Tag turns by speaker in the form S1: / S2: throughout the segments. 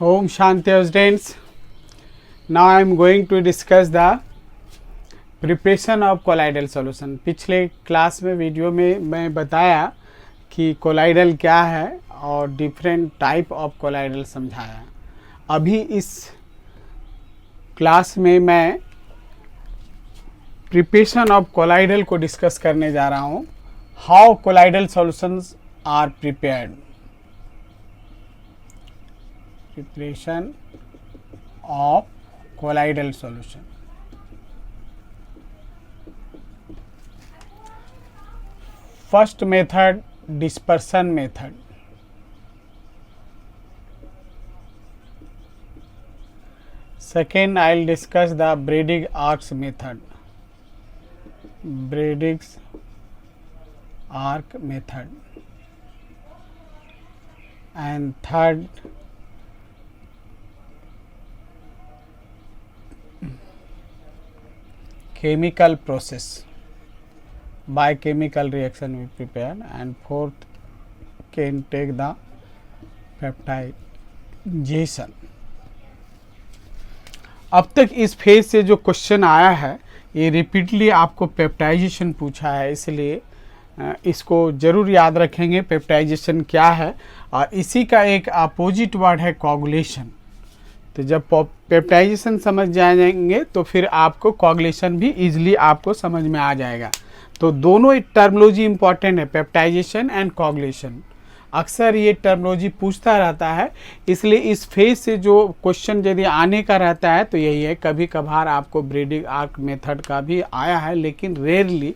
S1: Om Shanti students. Now I am going to discuss the preparation of colloidal solution. पिछले class में video में मैं बताया कि कोलाइडल क्या है और डिफरेंट टाइप ऑफ कोलाइडल समझाया। अभी इस क्लास में मैं प्रिपरेशन ऑफ कोलाइडल को डिस्कस करने जा रहा हूँ। How colloidal solutions are prepared. Preparation of colloidal solution. First method, dispersion method. Second, I'll discuss the Bragg arcs method. Bragg's arc method. And third, chemical process. By chemical reaction we prepare, and fourth can take the peptidation. अब तक इस phase से जो question आया है ये repeatedly आपको peptization पूछा है, इसलिए इसको जरूर याद रखेंगे पेप्टाइजेशन क्या है। और इसी का एक अपोजिट वर्ड है कोगुलेशन। तो जब पेप्टाइजेशन समझ जाएंगे तो फिर आपको कोगुलेशन भी इजीली आपको समझ में आ जाएगा। तो दोनों टर्मोलॉजी इंपॉर्टेंट है, पेप्टाइजेशन एंड कोगुलेशन। अक्सर ये टर्मोलॉजी पूछता रहता है, इसलिए इस फेज से जो क्वेश्चन यदि आने का रहता है तो यही है। कभी कभार आपको ब्रेग आर्क मेथड का भी आया है, लेकिन रेयरली।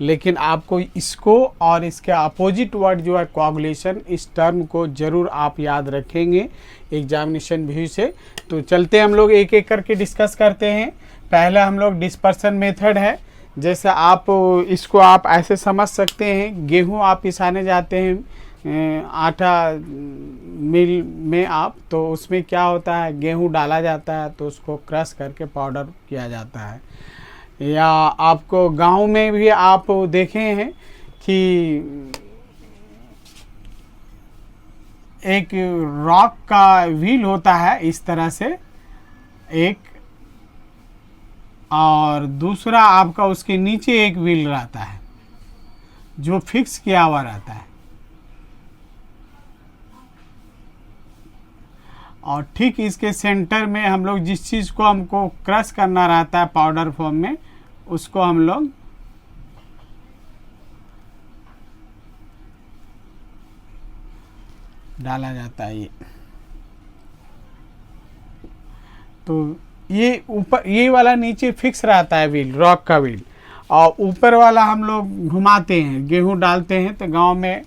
S1: लेकिन आपको इसको और इसके अपोजिट वर्ड जो है कोगुलेशन, इस टर्म को जरूर आप याद रखेंगे एग्जामिनेशन व्यू से। तो चलते हम लोग एक एक करके डिस्कस करते हैं। पहला हम लोग डिस्पर्सन मेथड है। जैसे आप इसको आप ऐसे समझ सकते हैं, गेहूं आप पिसाने जाते हैं आटा मिल में आप, तो उसमें क्या होता है, गेहूं डाला जाता है तो उसको क्रश करके पाउडर किया जाता है। या आपको गांव में भी आप देखे हैं कि एक रॉक का व्हील होता है इस तरह से एक, और दूसरा आपका उसके नीचे एक व्हील रहता है जो फिक्स किया हुआ रहता है। और ठीक इसके सेंटर में हम लोग जिस चीज़ को हमको क्रश करना रहता है पाउडर फॉर्म में, उसको हम लोग डाला जाता है। तो ये ऊपर, ये वाला नीचे फिक्स रहता है व्हील, रॉक का व्हील, और ऊपर वाला हम लोग घुमाते हैं, गेहूं डालते हैं। तो गांव में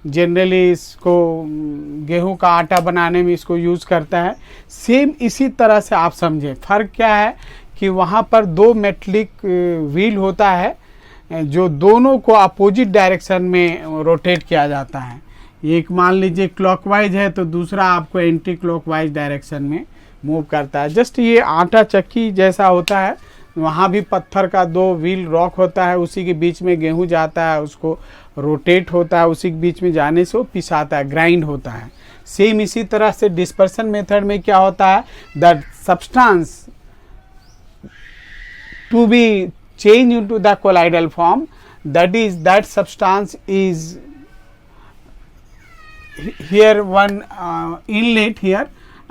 S1: जनरली इसको गेहूं का आटा बनाने में इसको यूज़ करता है। सेम इसी तरह से आप समझें। फ़र्क क्या है कि वहाँ पर दो मेटलिक व्हील होता है जो दोनों को अपोजिट डायरेक्शन में रोटेट किया जाता है। एक मान लीजिए क्लॉकवाइज है तो दूसरा आपको एंटी क्लॉकवाइज डायरेक्शन में मूव करता है। जस्ट ये आटा चक्की जैसा होता है, वहाँ भी पत्थर का दो व्हील रॉक होता है, उसी के बीच में गेहूं जाता है, उसको रोटेट होता है, उसी के बीच में जाने से वो पिसाता है, ग्राइंड होता है। सेम इसी तरह से डिस्पर्सन मेथड में क्या होता है, the substance to be change into the colloidal form, that substance is here one inlet here,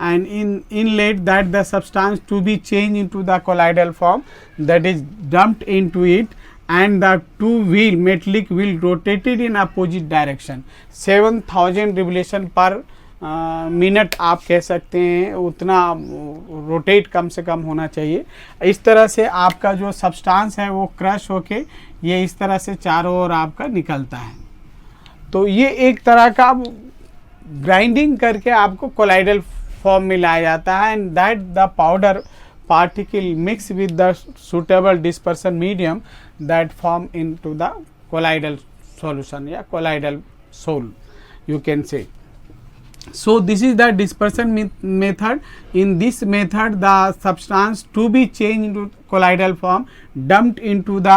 S1: and in inlet that the substance to be changed into the colloidal form, that is dumped into it, and the two wheel metallic wheel rotated in opposite direction 7000 revolution per minute आप कह सकते हैं, उतना rotate कम से कम होना चाहिए। इस तरह से आपका जो सब्सटेंस है वो क्रश होके ये इस तरह से चारों ओर आपका निकलता है। तो ये एक तरह का ग्राइंडिंग करके आपको कोलाइडल फॉर्म में लाया जाता है, and that the powder particle mix with the suitable dispersion medium that form into the colloidal solution या colloidal sol you can say. So this is the dispersion method. In this method the substance to be changed into colloidal form dumped into the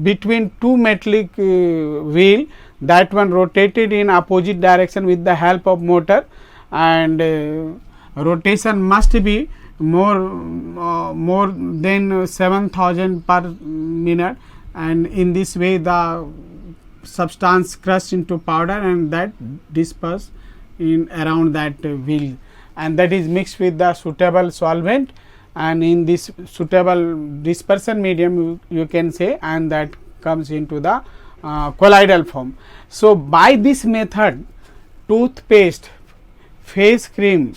S1: between two metallic wheel, that one rotated in opposite direction with the help of motor, and rotation must be more than 7,000 per minute, and in this way the substance crushed into powder and that dispersed in around that wheel, and that is mixed with the suitable solvent, and in this suitable dispersion medium you can say, and that comes into the colloidal form. So by this method toothpaste, face cream,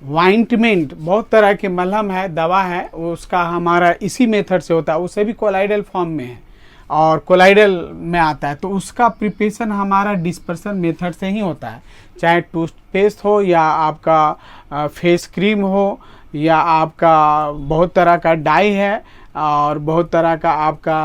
S1: ointment, बहुत तरह के मलहम है, दवा है, उसका हमारा इसी मेथड से होता है, उसे भी कोलाइडल फॉर्म में है और कोलाइडल में आता है, तो उसका प्रिपरेशन हमारा डिस्पर्सन मेथड से ही होता है, चाहे टूथपेस्ट हो या आपका फेस क्रीम हो या आपका बहुत तरह का डाई है और बहुत तरह का आपका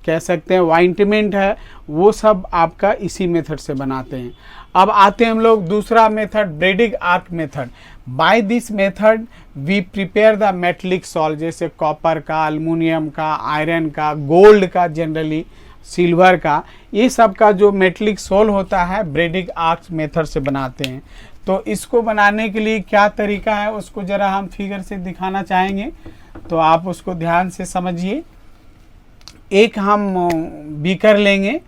S1: कह सकते हैं वाइंटमेंट है, वो सब आपका इसी मेथड से बनाते हैं। अब आते हैं हम लोग दूसरा method, bredig arc method. By this method we prepare the metallic salt, जैसे कॉपर का, अल्मुनियम का, आयरन का, गोल्ड का, जनरली सिल्वर का, ये सब का जो मेटलिक सोल होता है ब्रेडिंग आर्क मेथड से बनाते हैं। तो इसको बनाने के लिए क्या तरीका है उसको जरा हम फिगर से दिखाना चाहेंगे, तो आप उसको ध्यान से समझिए। एक हम बीकर लेंगे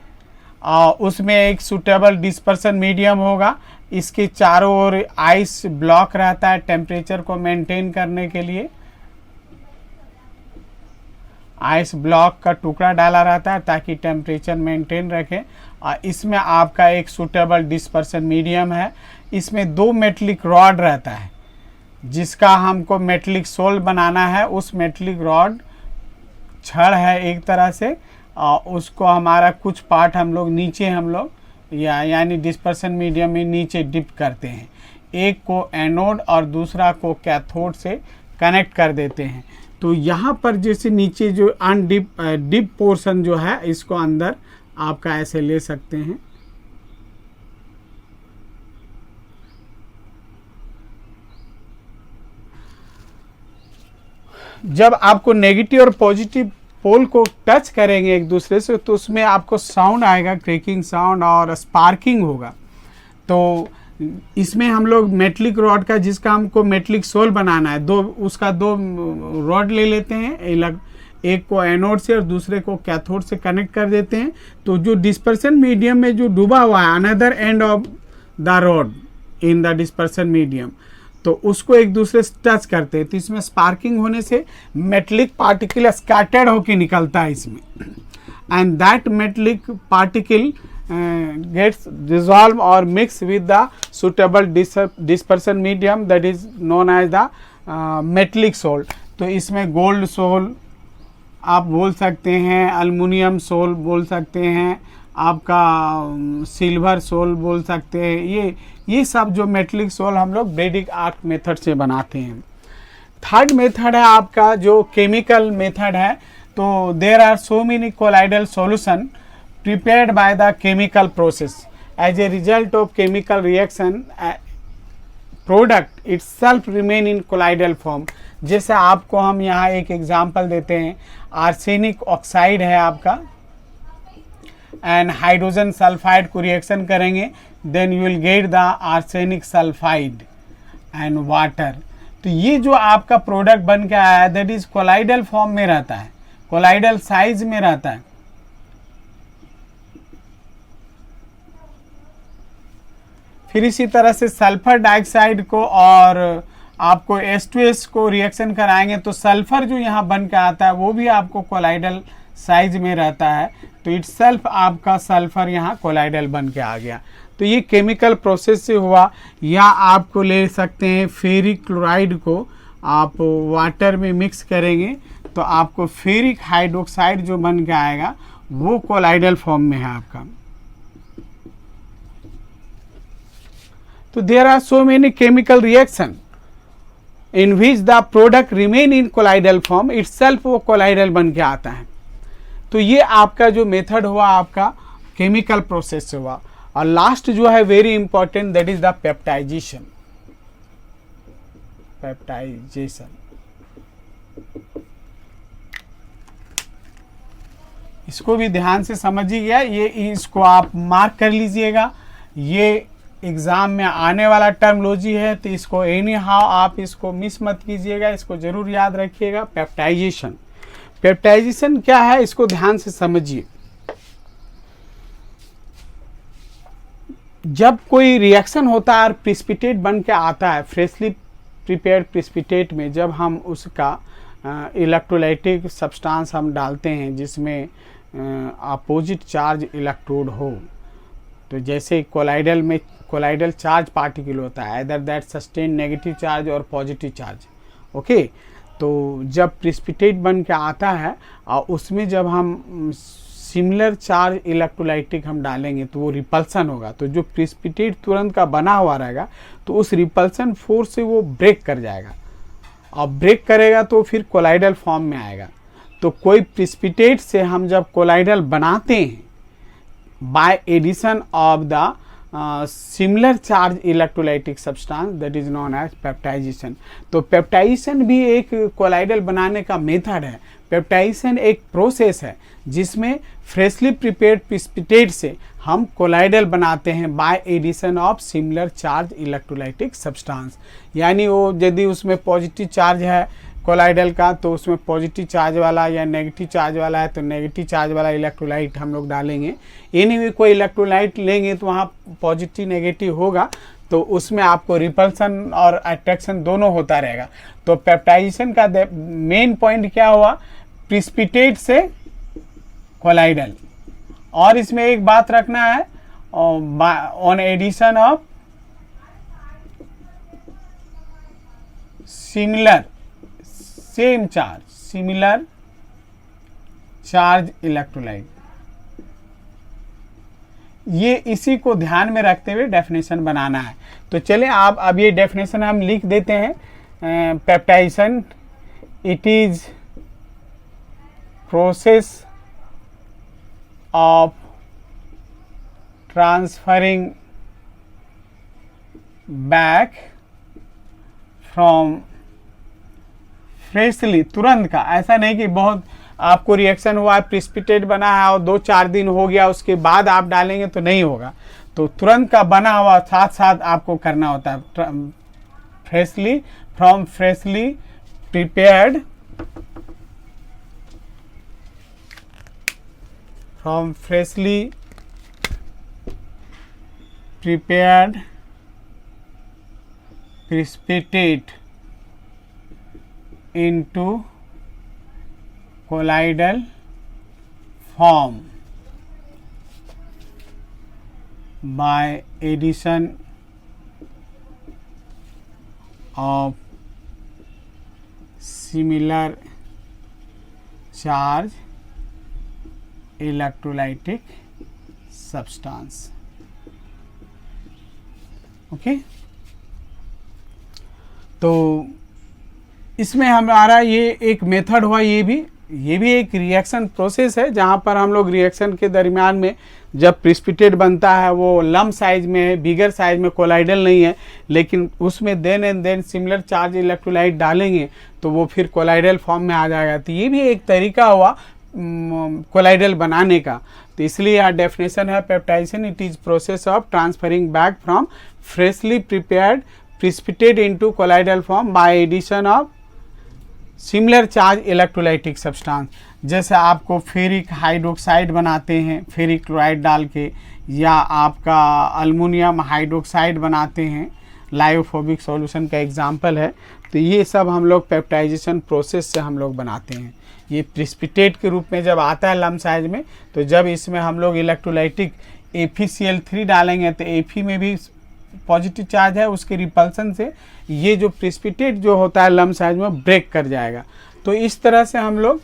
S1: और उसमें एक सूटेबल डिस्पर्सन मीडियम होगा, इसके चारों ओर आइस ब्लॉक रहता है टेम्परेचर को मेंटेन करने के लिए, आइस ब्लॉक का टुकड़ा डाला रहता है ताकि टेम्परेचर मेंटेन रखे, और इसमें आपका एक सूटेबल डिस्पर्सन मीडियम है। इसमें 2 मेटलिक रॉड रहता है जिसका हमको मेटलिक सोल बनाना है, उस मेटलिक रॉड छड़ है एक तरह से, और उसको हमारा कुछ पार्ट हम लोग यानी डिस्पर्सन मीडियम में नीचे डिप करते हैं, एक को एनोड और दूसरा को कैथोड से कनेक्ट कर देते हैं। तो यहाँ पर जैसे नीचे जो डिप पोर्शन जो है इसको अंदर आपका ऐसे ले सकते हैं, जब आपको नेगेटिव और पॉजिटिव पोल को टच करेंगे एक दूसरे से तो उसमें आपको साउंड आएगा, क्रैकिंग साउंड और स्पार्किंग होगा। तो इसमें हम लोग मेटलिक रॉड का, जिसका हमको मेटलिक सोल बनाना है, उसका 2 रॉड ले लेते हैं, एक को एनोड से और दूसरे को कैथोड से कनेक्ट कर देते हैं। तो जो डिस्पर्सन मीडियम में जो डूबा हुआ है another end of the rod in the dispersion medium, तो उसको एक दूसरे से टच करते हैं, तो इसमें स्पार्किंग होने से मेटलिक पार्टिकल स्कैटर्ड होके निकलता है इसमें, and that metallic particle gets dissolved or mixed with the suitable dispersion medium that is known as the metallic salt। तो इसमें गोल्ड सोल आप बोल सकते हैं, अल्मुनियम सोल बोल सकते हैं, आपका सिल्वर सोल बोल सकते हैं, ये सब जो मेटलिक सोल हम लोग ब्रेडिंग आर्क मेथड से बनाते हैं। थर्ड मेथड है आपका जो केमिकल मेथड है। तो there are so many colloidal solution prepared by the chemical process. As a result of chemical reaction, product itself remain in colloidal form। जैसे आपको हम यहाँ एक एग्जांपल देते हैं, आर्सेनिक ऑक्साइड है आपका एंड हाइड्रोजन सल्फाइड को रिएक्शन करेंगे, then you will get the arsenic sulphide and water. तो ये जो आपका प्रोडक्ट बन के आया है दैट इज कोलाइडल फॉर्म में रहता है, कोलाइडल साइज में रहता है। फिर इसी तरह से सल्फर डाइऑक्साइड को और आपको H2S को रिएक्शन कराएंगे तो सल्फर जो यहाँ बन के आता है वो भी आपको कोलाइडल साइज में रहता है, तो इटसेल्फ आपका सल्फर यहाँ कोलाइडल बन के आ गया। तो ये केमिकल प्रोसेस से हुआ। या आपको ले सकते हैं फेरिक क्लोराइड को आप वाटर में मिक्स करेंगे तो आपको फेरिक हाइड्रोक्साइड जो बन के आएगा वो कोलाइडल फॉर्म में है आपका। तो there are so many chemical reaction in which the product remain in colloidal form, itself वो colloidal बन के आता है। तो ये आपका जो मेथड हुआ आपका केमिकल प्रोसेस से हुआ। और लास्ट जो है very important that is the peptization. Peptization इसको भी ध्यान से समझिएगा, ये इसको आप मार्क कर लीजिएगा। ये एग्ज़ाम में आने वाला टर्मोलॉजी है, तो इसको एनी हाउ आप इसको मिस मत कीजिएगा, इसको ज़रूर याद रखिएगा। पेप्टाइजेशन, पेप्टाइजेशन क्या है इसको ध्यान से समझिए। जब कोई रिएक्शन होता है और प्रिसिपिटेट बन के आता है, फ्रेशली प्रिपेयर्ड प्रिसिपिटेट में जब हम उसका इलेक्ट्रोलाइटिक सब्सटेंस हम डालते हैं जिसमें अपोजिट चार्ज इलेक्ट्रोड हो, तो जैसे कोलाइडल में कोलाइडल चार्ज पार्टिकल होता है, इधर दैट सस्टेन नेगेटिव चार्ज और पॉजिटिव चार्ज, ओके। तो जब प्रिसिपिटेट बन के आता है और उसमें जब हम सिमिलर चार्ज इलेक्ट्रोलाइटिक हम डालेंगे तो वो रिपल्सन होगा। तो जो प्रिसिपिटेट तुरंत का बना हुआ रहेगा तो उस रिपल्सन फोर्स से वो ब्रेक कर जाएगा, और ब्रेक करेगा तो फिर कोलाइडल फॉर्म में आएगा। तो कोई प्रिसिपिटेट से हम जब कोलाइडल बनाते हैं by addition of the similar charge electrolytic substance, that is known as peptization. तो पेप्टाइजेशन भी एक कोलाइडल बनाने का मेथड है। पेप्टाइजेशन एक प्रोसेस है जिसमें फ्रेशली प्रिपेयर्ड प्रिसिपिटेट से हम कोलाइडल बनाते हैं by addition of similar charge electrolytic substance. यानी वो यदि उसमें पॉजिटिव चार्ज है कोलाइडल का तो उसमें पॉजिटिव चार्ज वाला, या नेगेटिव चार्ज वाला है तो नेगेटिव चार्ज वाला इलेक्ट्रोलाइट हम लोग डालेंगे। एनीवे कोई इलेक्ट्रोलाइट लेंगे तो वहाँ पॉजिटिव नेगेटिव होगा, तो उसमें आपको रिपल्सन और अट्रैक्शन दोनों होता रहेगा। तो पेप्टाइजेशन का मेन पॉइंट क्या हुआ, प्रिसिपिटेट से कोलाइडल। और इसमें एक बात रखना है, on addition of similar same charge similar charge electrolyte, ये इसी को ध्यान में रखते हुए डेफिनेशन बनाना है। तो चलिए आप अब ये डेफिनेशन हम लिख देते हैं। Peptization it is process of transferring back from freshly, तुरंत का, ऐसा नहीं कि बहुत आपको रिएक्शन हुआ, प्रिसिपिटेट बना है और 2-4 दिन हो गया उसके बाद आप डालेंगे तो नहीं होगा। तो तुरंत का बना हुआ साथ साथ आपको करना होता है। Freshly, from freshly prepared, from freshly prepared precipitate into colloidal form by addition of similar charge electrolytic substance, okay. तो इसमें हमारा ये एक मेथड हुआ, ये भी एक रिएक्शन प्रोसेस है जहाँ पर हम लोग रिएक्शन के दरमियान में जब प्रिसिपिटेट बनता है वो लम साइज में है, बिगर साइज में, कोलाइडल नहीं है, लेकिन उसमें then and then similar charge electrolyte डालेंगे तो वो फिर कोलाइडल फॉर्म में आ जाएगा। तो ये भी एक तरीका हुआ कोलाइडल बनाने का। तो इसलिए यहाँ डेफिनेशन है peptization it is process of transferring back from freshly prepared precipitate into colloidal form by addition of similar charge electrolytic substance. जैसे आपको फेरिक हाइड्रोक्साइड बनाते हैं फेरिक क्लोराइड डाल के, या आपका अल्मुनियम हाइड्रोक्साइड बनाते हैं, लायोफोबिक सॉल्यूशन का एग्जांपल है। तो ये सब हम लोग पेप्टाइजेशन प्रोसेस से हम लोग बनाते हैं। ये प्रिसिपिटेट के रूप में जब आता है लम साइज में, तो जब इसमें हम लोग इलेक्ट्रोलाइटिक FeCl3 डालेंगे तो Fe में भी पॉजिटिव चार्ज है, उसके रिपल्सन से ये जो प्रिसिपिटेट जो होता है लम साइज में ब्रेक कर जाएगा। तो इस तरह से हम लोग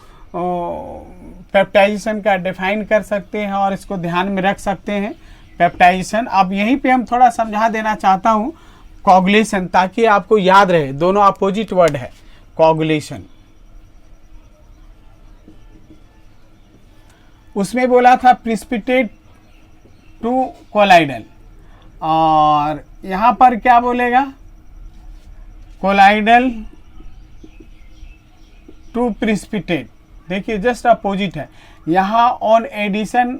S1: पेप्टाइजेशन का डिफाइन कर सकते हैं और इसको ध्यान में रख सकते हैं। पेप्टाइजेशन अब यहीं पे हम थोड़ा समझा देना चाहता हूँ कोगुलेशन, ताकि आपको याद रहे, दोनों अपोजिट वर्ड है। कोगुलेशन उसमें बोला था प्रिसिपिटेट टू कोलाइडल, और यहाँ पर क्या बोलेगा, कोलाइडल टू प्रिसिपिटेट। देखिए जस्ट अपोजिट है। यहाँ on addition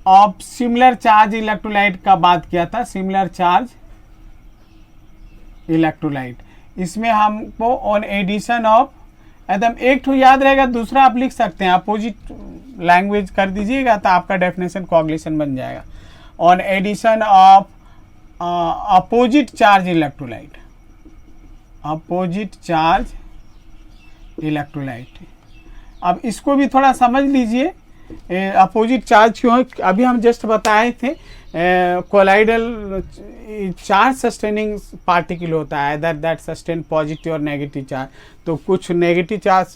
S1: of similar charge electrolyte का बात किया था, सिमिलर चार्ज इलेक्ट्रोलाइट। इसमें हमको ऑन एडिशन ऑफ, एकदम एक तो याद रहेगा, दूसरा आप लिख सकते हैं, अपोजिट लैंग्वेज कर दीजिएगा तो आपका डेफिनेशन कोऑगुलेशन बन जाएगा। On addition of opposite charge electrolyte, opposite charge electrolyte. अब इसको भी थोड़ा समझ लीजिए, अपोजिट चार्ज क्यों है। अभी हम जस्ट बताए थे कोलाइडल चार्ज सस्टेनिंग पार्टिकल होता है, दैट सस्टेन पॉजिटिव और नेगेटिव चार्ज। तो कुछ नेगेटिव चार्ज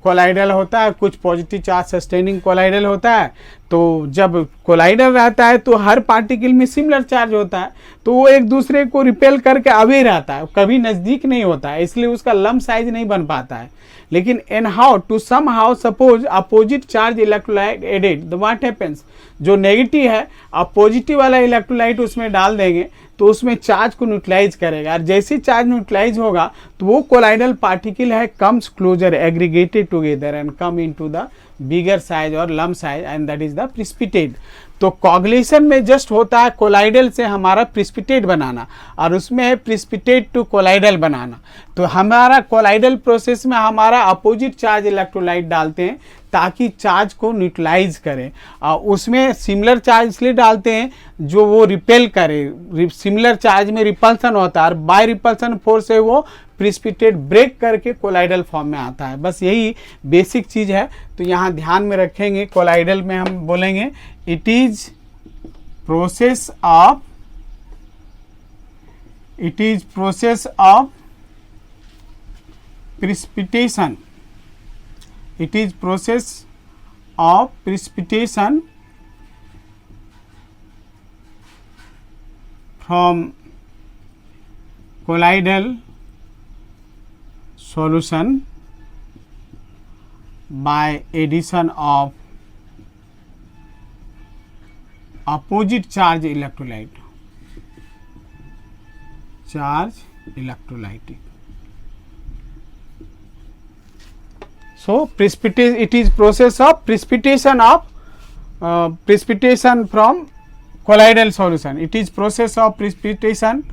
S1: कोलाइडल होता है, कुछ पॉजिटिव चार्ज सस्टेनिंग कोलाइडल होता है। तो जब कोलाइडल रहता है तो हर पार्टिकल में सिमिलर चार्ज होता है, तो वो एक दूसरे को रिपेल करके अवे रहता है, कभी नज़दीक नहीं होता है, इसलिए उसका लंब साइज नहीं बन पाता है। लेकिन इन how to somehow suppose opposite charge electrolyte added, the what happens, जो नेगेटिव है आप पॉजिटिव वाला इलेक्ट्रोलाइट उसमें डाल देंगे तो उसमें चार्ज को न्यूट्रलाइज करेगा, और जैसे चार्ज न्यूट्रलाइज होगा तो वो कोलाइडल पार्टिकल है comes closer aggregated together and come into the bigger size और लम size and that is the precipitate. तो कोऑगुलेशन में जस्ट होता है कोलाइडल से हमारा प्रिसिपिटेट बनाना, और उसमें है प्रिसिपिटेट टू कोलाइडल बनाना। तो हमारा कोलाइडल प्रोसेस में हमारा अपोजिट चार्ज इलेक्ट्रोलाइट डालते हैं ताकि चार्ज को न्यूट्रलाइज करें, और उसमें सिमिलर चार्ज इसलिए डालते हैं जो वो रिपेल करे। सिमिलर चार्ज में रिपल्सन होता है और बाय रिपल्सन फोर्स से वो प्रिसिपिटेट ब्रेक करके कोलाइडल फॉर्म में आता है। बस यही बेसिक चीज़ है, तो यहाँ ध्यान में रखेंगे। कोलाइडल में हम बोलेंगे it is process of precipitation, it is process of precipitation from colloidal solution by addition of opposite charge electrolyte, So precipitation, it is process of precipitation from colloidal solution. It is process of precipitation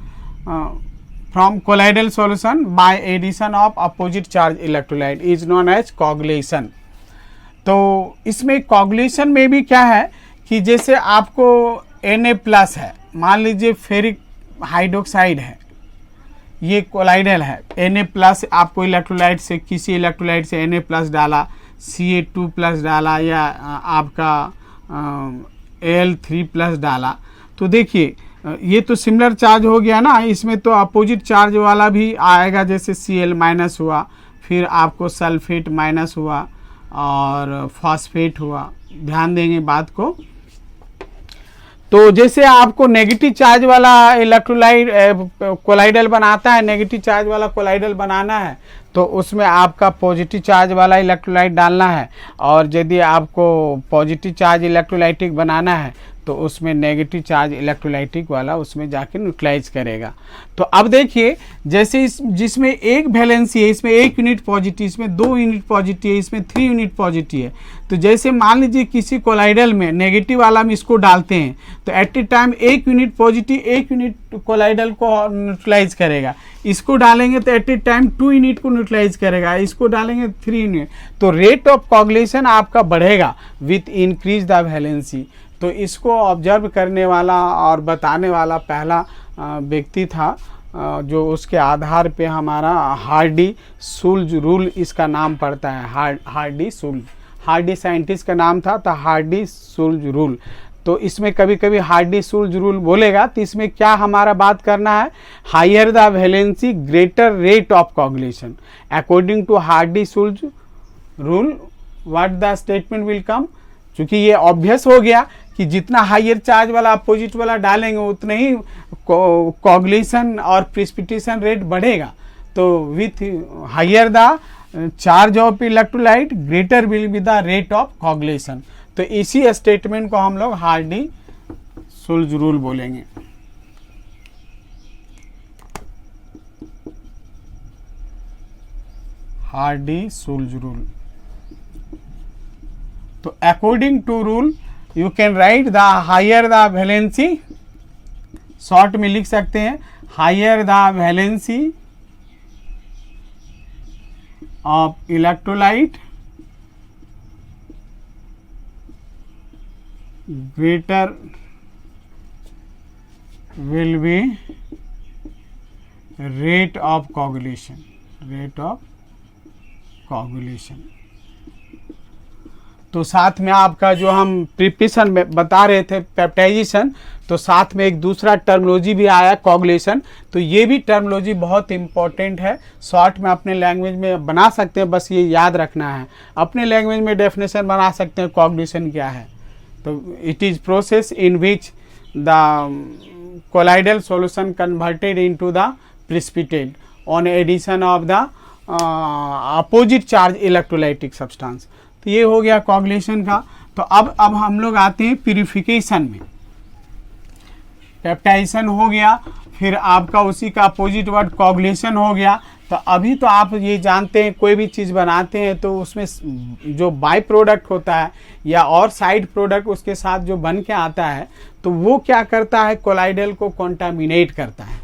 S1: from colloidal solution by addition of opposite charge electrolyte is known as coagulation. तो इसमें coagulation में भी क्या है कि जैसे आपको Na+ है, मान लीजिए फेरिक हाइड्रोक्साइड है, ये कोलाइडल है, Na+ आपको इलेक्ट्रोलाइट से, किसी इलेक्ट्रोलाइट से Na+ डाला, Ca2+ डाला, या आपका Al3+ डाला, तो देखिए ये तो सिमिलर चार्ज हो गया ना। इसमें तो अपोजिट चार्ज वाला भी आएगा, जैसे Cl- हुआ, फिर आपको सल्फेट माइनस हुआ और फॉस्फेट हुआ। ध्यान देंगे बात को। तो जैसे आपको नेगेटिव चार्ज वाला इलेक्ट्रोलाइट कोलाइडल बनाता है, नेगेटिव चार्ज वाला कोलाइडल बनाना है तो उसमें आपका पॉजिटिव चार्ज वाला इलेक्ट्रोलाइट डालना है, और यदि आपको पॉजिटिव चार्ज इलेक्ट्रोलाइटिक बनाना है तो उसमें नेगेटिव चार्ज इलेक्ट्रोलाइटिक वाला उसमें जाके न्यूट्रलाइज करेगा। तो अब देखिए, जैसे जिसमें एक वैलेंसी है, इसमें 1 यूनिट पॉजिटिव, इसमें 2 यूनिट पॉजिटिव है, इसमें 3 यूनिट पॉजिटिव है। तो जैसे मान लीजिए किसी कोलाइडल में नेगेटिव वाला में इसको डालते हैं तो at a time 1 unit positive 1 unit colloidal को न्यूट्रलाइज करेगा। इसको डालेंगे तो एट ए टाइम 2 यूनिट को न्यूट्रलाइज करेगा, इसको डालेंगे 3 यूनिट। तो रेट ऑफ कोagulation आपका बढ़ेगा विथ इंक्रीज द वैलेंसी। तो इसको ऑब्जर्व करने वाला और बताने वाला पहला व्यक्ति था, जो उसके आधार पे हमारा हार्डी-सुल्ज रूल इसका नाम पड़ता है। हार्डी साइंटिस्ट का नाम था, तो हार्डी-सुल्ज रूल। तो इसमें कभी कभी हार्डी-सुल्ज रूल बोलेगा, तो इसमें क्या हमारा बात करना है, higher the valency greater rate of coagulation according to Hardy Schulze rule what the statement will come. चूंकि ये ऑब्वियस हो गया कि जितना हायर चार्ज वाला अपोजिट वाला डालेंगे उतने ही कोagulation और प्रिसिपिटेशन रेट बढ़ेगा। तो with higher the charge of electrolyte greater will be the rate of coagulation. तो इसी स्टेटमेंट को हम लोग हार्डी-सुल्ज रूल बोलेंगे। Hardy Schulze rule. तो according to rule you can write the higher the valency, short में लिख सकते हैं higher the valency of electrolyte greater will be rate of coagulation, rate of coagulation। तो साथ में आपका जो हम प्रिपरेशन में बता रहे थे पेप्टाइजेशन, तो साथ में एक दूसरा टर्मोलॉजी भी आया कोगुलेशन। तो ये भी टर्मोलॉजी बहुत इंपॉर्टेंट है, शॉर्ट में अपने लैंग्वेज में बना सकते हैं, बस ये याद रखना है। अपने लैंग्वेज में डेफिनेशन बना सकते हैं कोगुलेशन क्या है। तो it is process in which the colloidal solution converted into the precipitate on addition of the opposite charge electrolytic substance. तो ये हो गया कोगुलेशन का। तो अब हम लोग आते हैं प्यूरिफिकेशन में। पेप्टाइजेशन हो गया, फिर आपका उसी का अपोजिट वर्ड कोगुलेशन हो गया। तो अभी तो आप ये जानते हैं कोई भी चीज़ बनाते हैं तो उसमें जो बाय प्रोडक्ट होता है या और साइड प्रोडक्ट उसके साथ जो बन के आता है, तो वो क्या करता है, कोलाइडल को कॉन्टामिनेट करता है।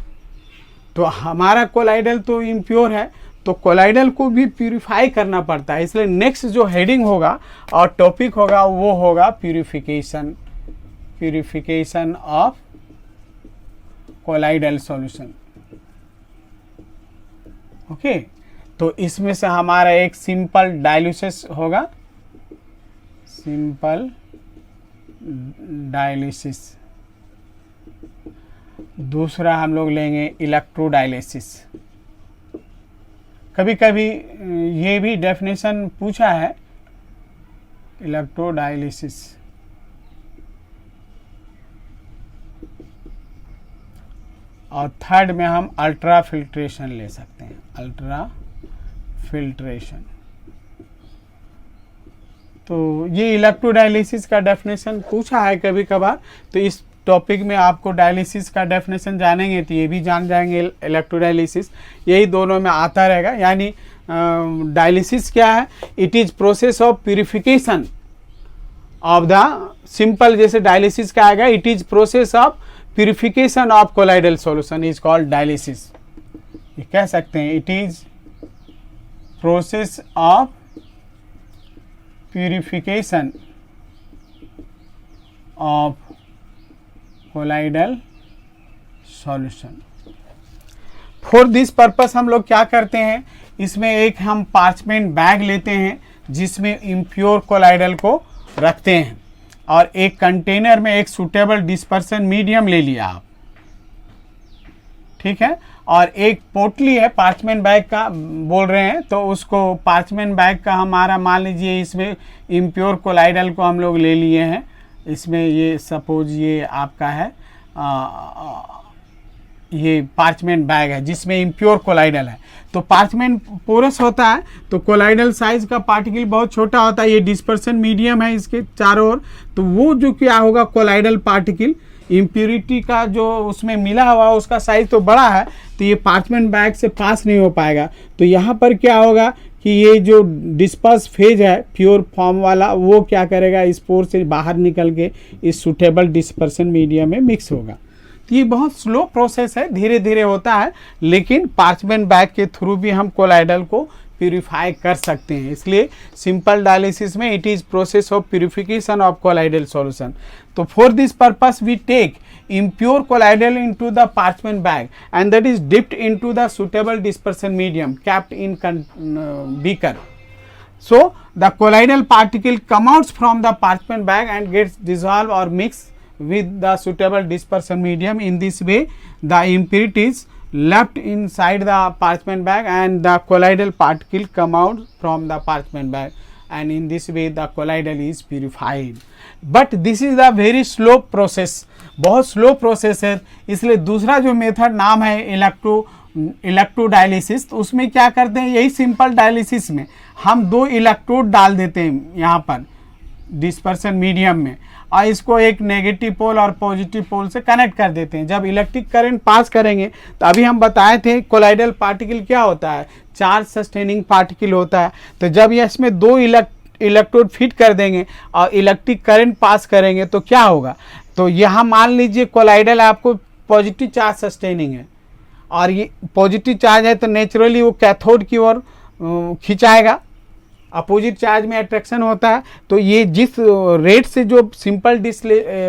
S1: तो हमारा कोलाइडल तो इम्प्योर है, तो कोलाइडल को भी प्यूरिफाई करना पड़ता है। इसलिए नेक्स्ट जो हेडिंग होगा और टॉपिक होगा वो होगा purification, purification of colloidal solution. Okay, तो इसमें से हमारा एक सिंपल डायलिसिस होगा, सिंपल डायलिसिस। दूसरा हम लोग लेंगे इलेक्ट्रोडायलिसिस। कभी कभी ये भी डेफिनेशन पूछा है, इलेक्ट्रोडायलिसिस। और थर्ड में हम अल्ट्रा फिल्ट्रेशन ले सकते हैं, अल्ट्रा फिल्ट्रेशन। तो ये इलेक्ट्रोडायलिसिस का डेफिनेशन पूछा है कभी कभार, तो इस टॉपिक में आपको डायलिसिस का डेफिनेशन जानेंगे तो ये भी जान जाएंगे इलेक्ट्रोडायलिसिस। यही दोनों में आता रहेगा। यानी डायलिसिस क्या है, it is process of purification of the simple, जैसे डायलिसिस का आएगा, it is process of purification of colloidal solution is called dialysis. ये कह सकते हैं it is process of purification of colloidal solution. For this purpose हम लोग क्या करते हैं, इसमें एक हम पार्चमेंट बैग लेते हैं जिसमें इम्प्योर कोलाइडल को रखते हैं, और एक कंटेनर में एक सूटेबल डिस्पर्सन मीडियम ले लिया आप, ठीक है। और एक पोटली है, पार्चमेंट बैग का बोल रहे हैं, तो उसको पार्चमेंट बैग का हमारा मान लीजिए इसमें इम्प्योर कोलाइडल को हम लोग ले लिए हैं। इसमें ये सपोज ये आपका है ये पार्चमेंट बैग है जिसमें इम्प्योर कोलाइडल है। तो पार्चमेंट पोरस होता है, तो कोलाइडल साइज का पार्टिकल बहुत छोटा होता है, ये डिस्पर्सन मीडियम है इसके चारों ओर। तो वो जो क्या होगा, कोलाइडल पार्टिकल इम्प्योरिटी का जो उसमें मिला हुआ उसका साइज तो बड़ा है, तो ये पार्चमेंट बैग से पास नहीं हो पाएगा। तो यहाँ पर क्या होगा कि ये जो डिस्पर्स फेज है प्योर फॉर्म वाला, वो क्या करेगा, इस पोर से बाहर निकल के इस सूटेबल डिस्पर्सन मीडियम में मिक्स होगा। तो ये बहुत स्लो प्रोसेस है, धीरे धीरे होता है, लेकिन पार्चमेंट बैग के थ्रू भी हम कोलाइडल को प्यूरिफाई कर सकते हैं। इसलिए सिंपल डायलिसिस में it is process of purification of colloidal solution. तो for this purpose we take impure colloidal into the parchment bag and that is dipped into the suitable dispersion medium kept in beaker. So the colloidal particle come out from the parchment bag and gets dissolved or mixed with the suitable dispersion medium. In this way the impurities left inside the parchment bag and the colloidal particle come out from the parchment bag, and in this way the colloidal is purified. But this is a very slow process, बहुत slow process है। इसलिए दूसरा जो method नाम है electrodialysis, तो उसमें क्या करते हैं, यही सिंपल डायलिसिस में हम 2 इलेक्ट्रोड डाल देते हैं यहाँ पर डिस्पर्सन मीडियम में, और इसको एक नेगेटिव पोल और पॉजिटिव पोल से कनेक्ट कर देते हैं। जब इलेक्ट्रिक करंट पास करेंगे, तो अभी हम बताए थे कोलाइडल पार्टिकल क्या होता है, चार्ज सस्टेनिंग पार्टिकल होता है। तो जब ये इसमें 2 इलेक्ट्रोड फिट कर देंगे और इलेक्ट्रिक करंट पास करेंगे तो क्या होगा, तो यहाँ मान लीजिए कोलाइडल आपको पॉजिटिव चार्ज सस्टेनिंग है और ये पॉजिटिव चार्ज है तो नेचुरली वो कैथोड की ओर खिंचाएगा, अपोजिट चार्ज में अट्रैक्शन होता है। तो ये जिस रेट से जो सिंपल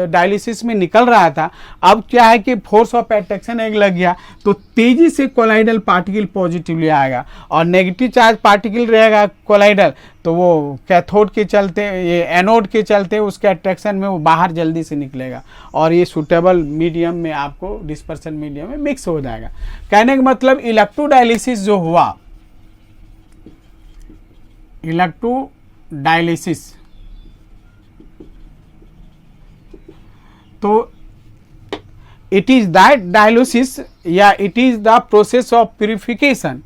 S1: डायलिसिस में निकल रहा था, अब क्या है कि फोर्स ऑफ अट्रैक्शन एक लग गया तो तेजी से कोलाइडल पार्टिकल पॉजिटिवली आएगा और नेगेटिव चार्ज पार्टिकल रहेगा कोलाइडल, तो वो कैथोड के चलते, ये एनोड के चलते उसके अट्रैक्शन में वो बाहर जल्दी से निकलेगा और ये सूटेबल मीडियम में आपको डिस्पर्सन मीडियम में मिक्स हो जाएगा। कहने का मतलब इलेक्ट्रोडायलिसिस जो हुआ, इलेक्ट्रोडायलिसिस, तो it is that dialysis या it is the process of purification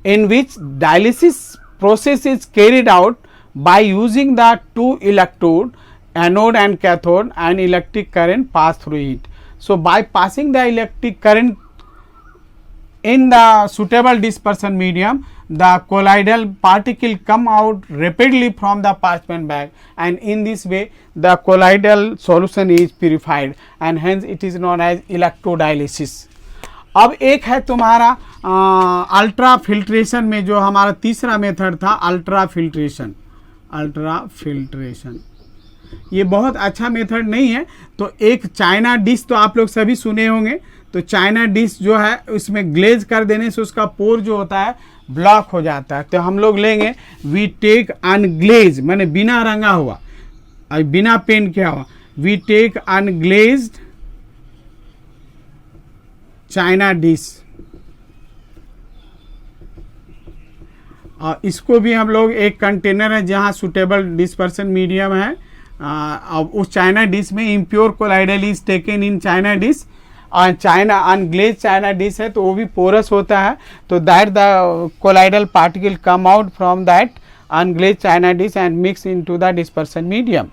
S1: in which dialysis process is carried out by using the two electrode, anode and cathode, and electric current pass through it. So by passing the electric current in the suitable dispersion medium, the colloidal particle come out rapidly from the parchment bag, and in this way the colloidal solution is purified and hence it is known as electrodialysis. अब एक है तुम्हारा ultra filtration में, जो हमारा तीसरा method था ultra filtration. Ultra filtration ये बहुत अच्छा मेथड नहीं है। तो एक चाइना डिश तो आप लोग सभी सुने होंगे, तो चाइना डिश जो है उसमें ग्लेज कर देने से उसका पोर जो होता है ब्लॉक हो जाता है। तो हम लोग लेंगे वी टेक अनग्लेज, माने बिना रंगा हुआ, बिना पेंट किया हुआ, वी टेक अनग्लेज्ड चाइना डिश, और इसको भी हम लोग एक कंटेनर है जहां सुटेबल डिस्पर्सन मीडियम है, अब उस चाइना डिश में impure colloidal is taken in china dish, और चाइना अनग्लेज चाइना डिश है तो वो भी पोरस होता है, तो that the colloidal particle come out from that unglazed china dish and mix into the dispersion medium.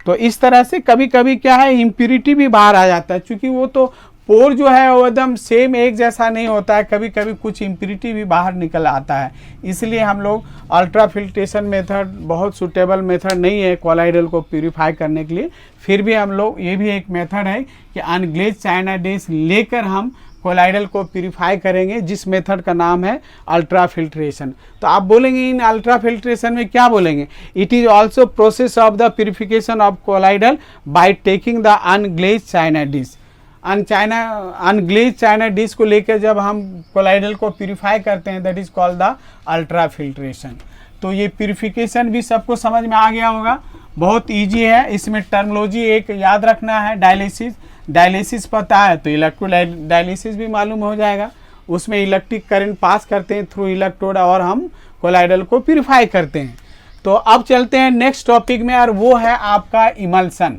S1: तो इस तरह से कभी कभी क्या है इम्प्यूरिटी भी बाहर आ जाता है, क्योंकि वो तो पोर जो है वो एकदम सेम एक जैसा नहीं होता है, कभी कभी कुछ इम्प्यूरिटी भी बाहर निकल आता है। इसलिए हम लोग अल्ट्रा फिल्ट्रेशन मेथड बहुत सूटेबल मेथड नहीं है कोलाइडल को प्यूरिफाई करने के लिए। फिर भी हम लोग, ये भी एक मेथड है कि अनग्लेज चाइना डिश लेकर हम कोलाइडल को प्यूरिफाई करेंगे, जिस मेथड का नाम है अल्ट्रा फिल्ट्रेशन। तो आप बोलेंगे इन अल्ट्रा फिल्ट्रेशन में क्या बोलेंगे, it is also process of the purification of colloidal by taking the unglazed china dish. Unglazed china dish को लेकर जब हम कोलाइडल को प्यूरिफाई करते हैं, that is called the ultra filtration. तो ये प्यूरिफिकेशन भी सबको समझ में आ गया होगा, बहुत इजी है। इसमें टर्मिनोलॉजी एक याद रखना है, डायलिसिस, डायलिसिस पता है तो इलेक्ट्रोडायलिसिस भी मालूम हो जाएगा। उसमें इलेक्ट्रिक करंट पास करते हैं थ्रू इलेक्ट्रोड और हम कोलाइडल को प्यूरिफाई करते हैं। तो अब चलते हैं नेक्स्ट टॉपिक में, और वो है आपका इमल्सन।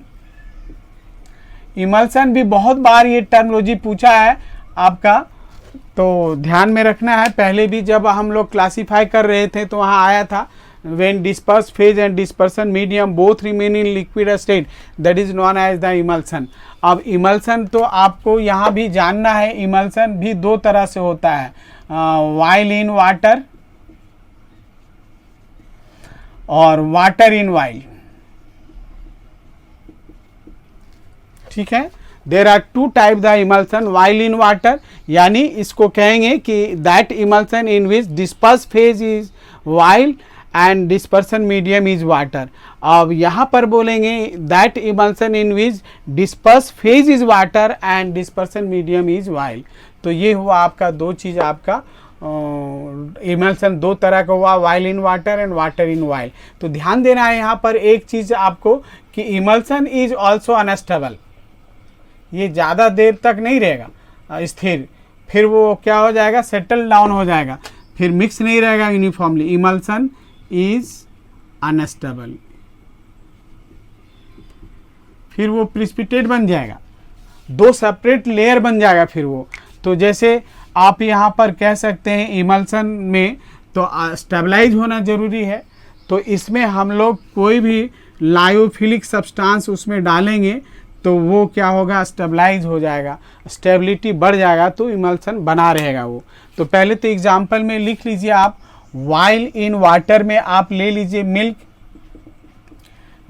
S1: इमल्सन भी बहुत बार ये टर्मिनोलॉजी पूछा है आपका, तो ध्यान में रखना है। पहले भी जब हम लोग क्लासीफाई कर रहे थे तो वहाँ आया था when dispersed phase and dispersion medium both remain in liquid state, that is known as the emulsion। अब इमल्सन तो आपको यहाँ भी जानना है, इमल्सन भी दो तरह से होता है, वाइल इन वाटर और वाटर इन वाइल, ठीक है। There are two type the emulsion, oil in water, यानी इसको कहेंगे कि that emulsion in which disperse phase is oil and dispersion medium is water. अब यहाँ पर बोलेंगे that emulsion in which disperse phase is water and dispersion medium is oil. तो ये हुआ आपका दो चीज़, आपका इमल्सन दो तरह का हुआ, while in water and water in while. तो ध्यान देना है यहाँ पर एक चीज़ आपको कि इमल्सन इज ऑल्सो अनस्टेबल, ये ज़्यादा देर तक नहीं रहेगा स्थिर, फिर वो क्या हो जाएगा, सेटल डाउन हो जाएगा, फिर मिक्स नहीं रहेगा यूनिफॉर्मली। इमल्सन इज अनस्टेबल, फिर वो प्रिसिपिटेट बन जाएगा, दो सेपरेट लेयर बन जाएगा फिर वो। तो जैसे आप यहाँ पर कह सकते हैं इमल्सन में तो स्टेबलाइज होना ज़रूरी है, तो इसमें हम लोग कोई भी लायोफिलिक सब्सटेंस उसमें डालेंगे तो वो क्या होगा, स्टेबलाइज हो जाएगा, स्टेबिलिटी बढ़ जाएगा, तो इमल्सन बना रहेगा वो। तो पहले तो एग्जाम्पल में लिख लीजिए आप, वाइल इन वाटर में आप ले लीजिए मिल्क,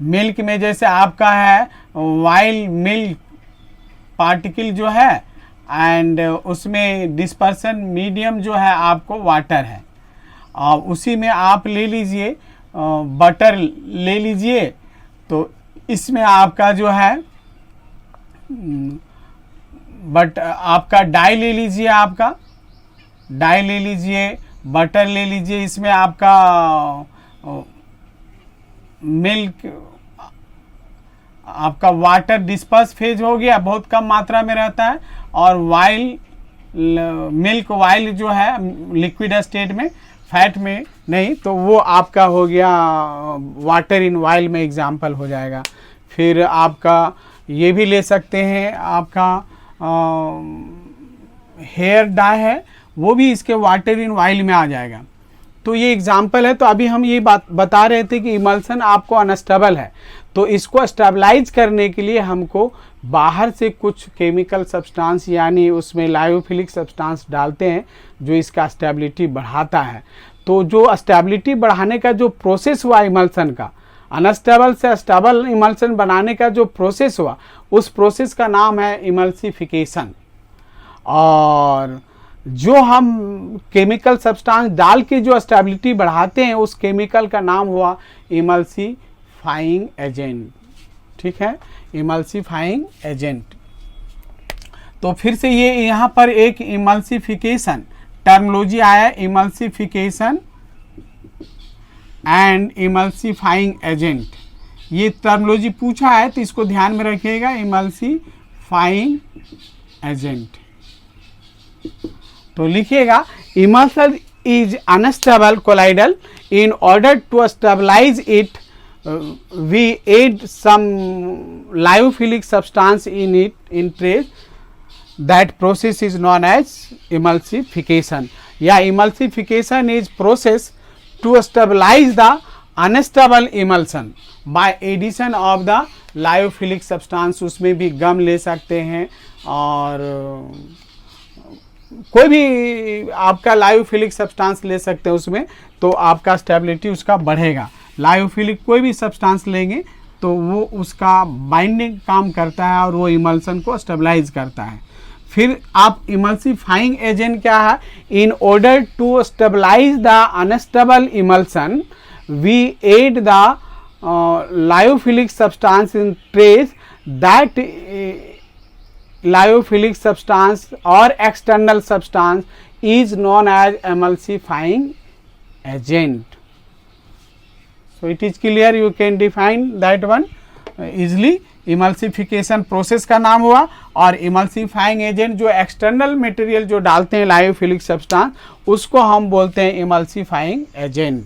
S1: मिल्क में जैसे आपका है वाइल्ड मिल्क पार्टिकल जो है, एंड उसमें डिस्पर्सन मीडियम जो है आपको वाटर है। और उसी में आप ले लीजिए बटर ले लीजिए, तो इसमें आपका जो है बट आपका डाई ले लीजिए, आपका डाई ले लीजिए, बटर ले लीजिए, इसमें आपका मिल्क, आपका वाटर डिस्पर्स फेज हो गया, बहुत कम मात्रा में रहता है, और वाइल मिल्क वाइल जो है लिक्विड स्टेट में, फैट में नहीं, तो वो आपका हो गया वाटर इन वाइल में एग्जाम्पल हो जाएगा। फिर आपका ये भी ले सकते हैं, आपका हेयर डाई है, वो भी इसके वाटर इन वाइल में आ जाएगा। तो ये एग्जाम्पल है। तो अभी हम ये बात बता रहे थे कि इमल्सन आपको अनस्टेबल है, तो इसको स्टेबलाइज करने के लिए हमको बाहर से कुछ केमिकल सब्सटेंस यानी उसमें लायोफिलिक सब्सटेंस डालते हैं जो इसका स्टेबिलिटी बढ़ाता है। तो जो स्टेबिलिटी बढ़ाने का जो प्रोसेस हुआ इमल्सन का, अनस्टेबल से स्टेबल इमल्सन बनाने का जो प्रोसेस हुआ, उस प्रोसेस का नाम है इमल्सिफिकेशन। और जो हम केमिकल सब्सटेंस डाल के जो स्टेबिलिटी बढ़ाते हैं, उस केमिकल का नाम हुआ इमल्सिफाइंग एजेंट। ठीक है, इमल्सिफाइंग एजेंट। तो फिर से ये यहाँ पर एक इमल्सिफिकेशन टर्मोलॉजी आया, इमल्सिफिकेशन एंड इमल्सिफाइंग एजेंट। ये टर्मोलॉजी पूछा है तो इसको ध्यान में रखिएगा, इमल्सिफाइंग एजेंट। तो लिखिएगा emulsion is unstable colloidal, in order to stabilize it we add some lyophilic substance in it in trace. That process is known as emulsification. Yeah, emulsification is process to stabilize the unstable emulsion by addition of the lyophilic substance. उसमें भी गम ले सकते हैं और कोई भी आपका lyophilic substance ले सकते हैं उसमें, तो आपका स्टेबिलिटी उसका बढ़ेगा। लायोफिलिक कोई भी सब्सटेंस लेंगे तो वो उसका बाइंडिंग काम करता है और वो इमल्सन को स्टेबलाइज करता है। फिर आप इमल्सिफाइंग एजेंट क्या है, in order to stabilise the unstable emulsion we add the lyophilic substance in trace, that lyophilic substance और external substance is known as emulsifying agent. So it is clear, you can define that one easily. Emulsification process का नाम हुआ, और emulsifying agent जो external material जो डालते हैं lyophilic substance, उसको हम बोलते हैं इमल्सिफाइंग एजेंट।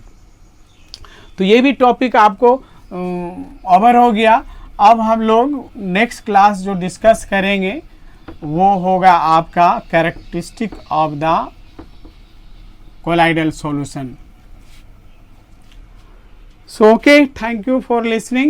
S1: तो ये भी टॉपिक आपको ओवर हो गया। अब हम लोग नेक्स्ट क्लास जो डिस्कस करेंगे वो होगा आपका characteristic of the colloidal solution. So okay, thank you for listening.